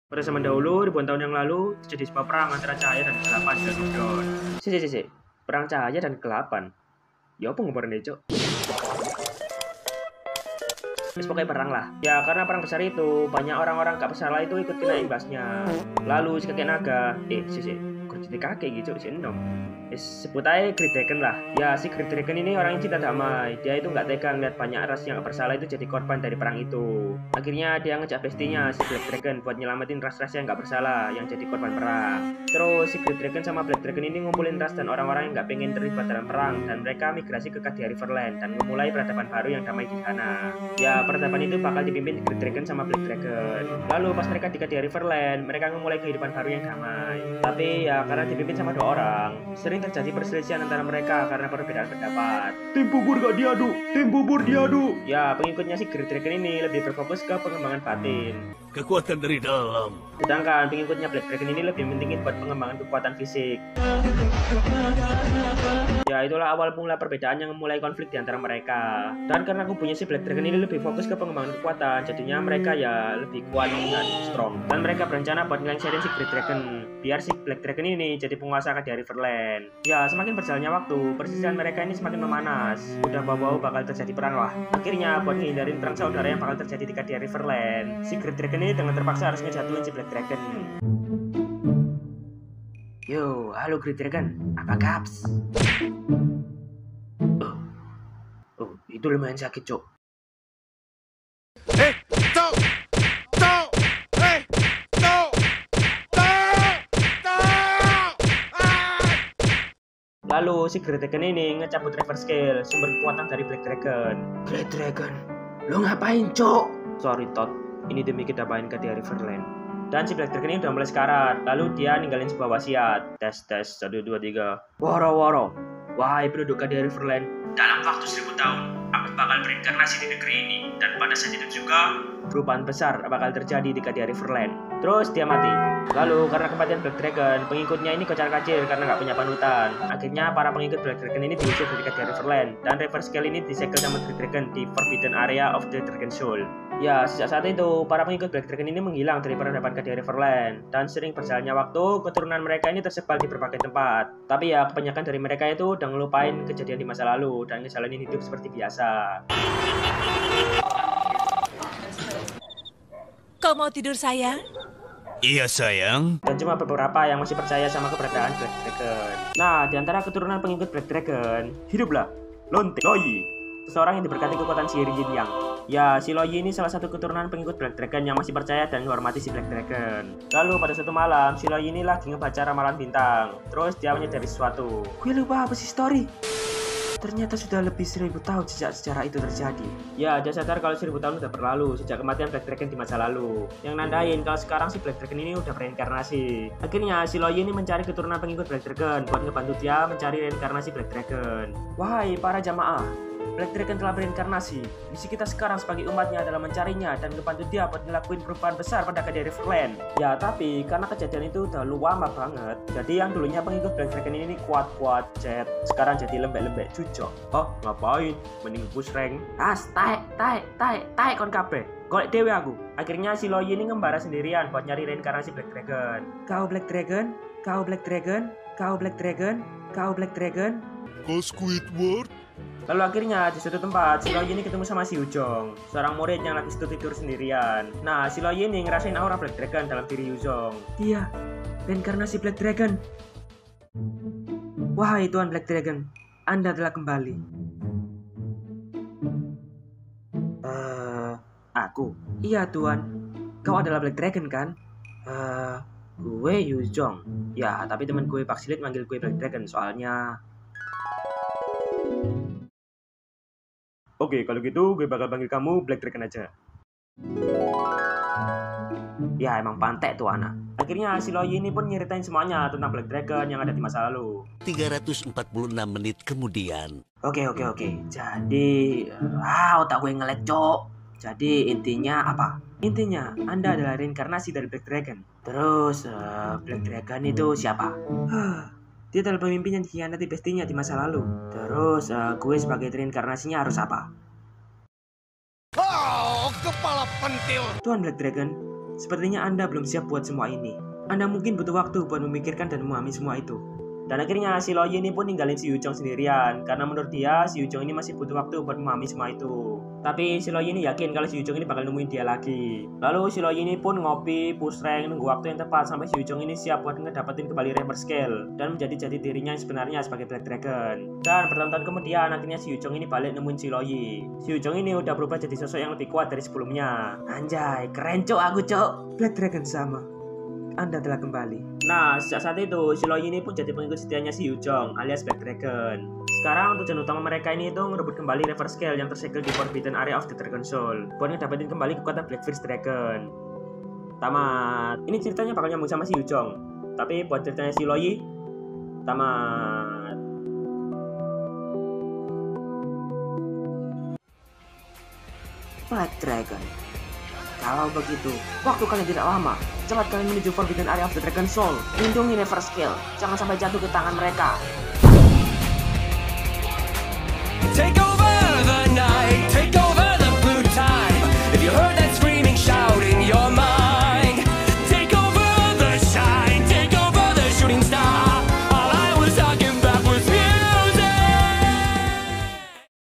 Pada zaman dahulu, ribuan tahun yang lalu, terjadi sebuah perang antara cahaya dan kegelapan di Galgadon. Si. Perang cahaya dan kegelapan. Ya apa ngobrolin Cok? Pokoknya perang lah. Ya karena perang besar itu, banyak orang-orang gak bersalah itu ikut kena imbasnya. Lalu si kakek naga, kok jadi kakek gitu, si enom. Sebut aja Great Dragon lah. Ya si Great Dragon ini orang yang cinta damai. Dia itu nggak tega ngeliat banyak ras yang gak bersalah itu jadi korban dari perang itu. Akhirnya dia ngejak bestinya si Black Dragon buat nyelamatin ras-ras yang nggak bersalah yang jadi korban perang. Terus si Great Dragon sama Black Dragon ini ngumpulin ras dan orang-orang yang nggak pengen terlibat dalam perang, dan mereka migrasi ke Cadia Riverland dan memulai peradaban baru yang damai di sana. Ya peradaban itu bakal dipimpin Great Dragon sama Black Dragon. Lalu pas mereka di Cadia Riverland, mereka memulai kehidupan baru yang damai. Tapi ya karena dipimpin sama dua orang, sering terjadi perselisihan antara mereka karena perbedaan pendapat. Tim bubur gak diadu, tim bubur diadu. Ya pengikutnya si Great Dragon ini lebih berfokus ke pengembangan batin, kekuatan dari dalam. sedangkan pengikutnya Black Dragon ini lebih mentingin buat pengembangan kekuatan fisik. Ya itulah awal mula perbedaan yang memulai konflik di antara mereka. Dan karena kubunya si Black Dragon ini lebih fokus ke pengembangan kekuatan, jadinya mereka ya lebih kuat dan strong. Dan mereka berencana buat ngelengserin si Great Dragon biar si Black Dragon ini jadi penguasa Cadia Riverland. Ya semakin berjalannya waktu, perselisihan mereka ini semakin memanas. Udah bau-bau bakal terjadi perang lah. Akhirnya buat ngehindarin perang saudara yang bakal terjadi di Cadia Riverland, si Great Dragon ini dengan terpaksa harus ngejatuhin si Black Dragon. Yo, halo Great Dragon, apa kaps? Itu lumayan sakit, Cok. Lalu si Great Dragon ini ngecabut reverse scale, sumber kekuatan dari Black Dragon. Great Dragon, lo ngapain, Cok? Sorry, Todd. Ini demi kedamaian Cadia Riverland. Dan si Black Dragon ini udah mulai sekarat. Lalu dia ninggalin sebuah wasiat. Tes 1, 2, 3. Woro. Wahai penduduk Cadia Riverland, dalam waktu 1000 tahun, aku bakal berinkarnasi di negeri ini. Dan pada saat itu juga, perubahan besar bakal terjadi di Cadia Riverland. Terus dia mati. Lalu karena kematian Black Dragon, pengikutnya ini kocar-kacir karena nggak punya panutan. Akhirnya para pengikut Black Dragon ini diusir dari Cadia Riverland, dan reverse scale ini disegel sama Great Dragon di Forbidden Area of the Dragon Soul. Ya, sejak saat itu, para pengikut Black Dragon ini menghilang dari peradaban Cadia Riverland, dan sering berjalannya waktu, keturunan mereka ini tersebar di berbagai tempat. Tapi ya, kebanyakan dari mereka itu udah ngelupain kejadian di masa lalu, dan ngejalanin hidup seperti biasa. Kau mau tidur, sayang? Iya sayang. Dan cuma beberapa yang masih percaya sama keberadaan Black Dragon. Nah, di antara keturunan pengikut Black Dragon, hiduplah Lonte Loyi, seseorang yang diberkati kekuatan sihir Yin Yang. Ya, si Loyi ini salah satu keturunan pengikut Black Dragon yang masih percaya dan menghormati si Black Dragon. Lalu pada suatu malam, si Loyi ini lagi ngebaca ramalan bintang. Terus dia menyadari sesuatu. Gue lupa apa sih story? Ternyata sudah lebih 1000 tahun sejak sejarah itu terjadi. Ya, dia sadar kalau 1000 tahun sudah berlalu sejak kematian Black Dragon di masa lalu, yang nandain kalau sekarang si Black Dragon ini udah bereinkarnasi. Akhirnya si Loyi ini mencari keturunan pengikut Black Dragon buat ngebantu dia mencari reinkarnasi Black Dragon. Wahai para jamaah, Black Dragon telah bereinkarnasi. Misi kita sekarang sebagai umatnya adalah mencarinya dan ngebantu dia buat ngelakuin perubahan besar pada Cadia Riverland. Ya, tapi karena kejadian itu udah lama banget, jadi yang dulunya pengikut Black Dragon ini kuat-kuat jet, sekarang jadi lembek-lembek cucok. Oh, ngapain? Mending push rank. Tai kon kabeh. Golek dewe aku. Akhirnya si Loyi ini ngembara sendirian buat nyari reinkarnasi Black Dragon. Kau Black Dragon, kau Black Dragon, kau Black Dragon, kau Black Dragon. Kau Squidward? Lalu akhirnya di suatu tempat, si Loyi ini ketemu sama si Yuzong, seorang murid yang lagi tidur sendirian. Nah, si Loyi ini ngerasain aura Black Dragon dalam diri Yuzong. Dia, reinkarnasi Black Dragon. Wahai Tuan Black Dragon, Anda telah kembali. Aku? Iya Tuan, kau adalah Black Dragon kan? Gue Yuzong. Ya, tapi teman gue Pak manggil gue Black Dragon soalnya... Oke, kalau gitu gue bakal panggil kamu Black Dragon aja. Ya, emang pantek tuh anak. Akhirnya si Loyi ini pun nyeritain semuanya tentang Black Dragon yang ada di masa lalu. 346 menit kemudian. Oke. Jadi, otak gue ngelag, Cok. Jadi intinya apa? Intinya Anda adalah reinkarnasi dari Black Dragon. Terus Black Dragon itu siapa? Dia adalah pemimpin yang dikhianati bestinya di masa lalu. Terus gue sebagai reinkarnasinya harus apa? Oh, kepala pentil. Tuan Black Dragon, Sepertinya Anda belum siap buat semua ini. Anda mungkin butuh waktu buat memikirkan dan memahami semua itu. Dan akhirnya si Loyi ini pun ninggalin si Yuzhong sendirian, karena menurut dia si Yuzhong ini masih butuh waktu buat memahami semua itu. Tapi si Loyi ini yakin kalau si Yuzhong ini bakal nemuin dia lagi. Lalu si Loyi ini pun ngopi, push rank, nunggu waktu yang tepat sampai si Yuzhong ini siap buat ngedapetin kembali reverse scale dan menjadi jati dirinya yang sebenarnya sebagai Black Dragon. Dan bertahun-tahun kemudian akhirnya si Yuzhong ini balik nemuin si Loyi. Si Yuzhong ini udah berubah jadi sosok yang lebih kuat dari sebelumnya. Anjay, keren cok aku cok. Black Dragon sama. Anda telah kembali. Nah, sejak saat itu, si Loyi ini pun jadi pengikut setianya si Yuzhong alias Black Dragon. Sekarang tujuan utama mereka ini itu ngerebut kembali reverse scale yang tersegel di Forbidden Area of the Dragon Soul buat ngedapetin kembali kekuatan Blackfist Dragon. Tamat. Ini ceritanya bakal nyambung sama si Yuzhong. Tapi buat ceritanya si Loyi, tamat. Black Dragon. Kalau begitu, waktu kalian tidak lama. Cepat kalian menuju Forbidden Area of the Dragon Soul. Lindungi reverse scale. Jangan sampai jatuh ke tangan mereka. Take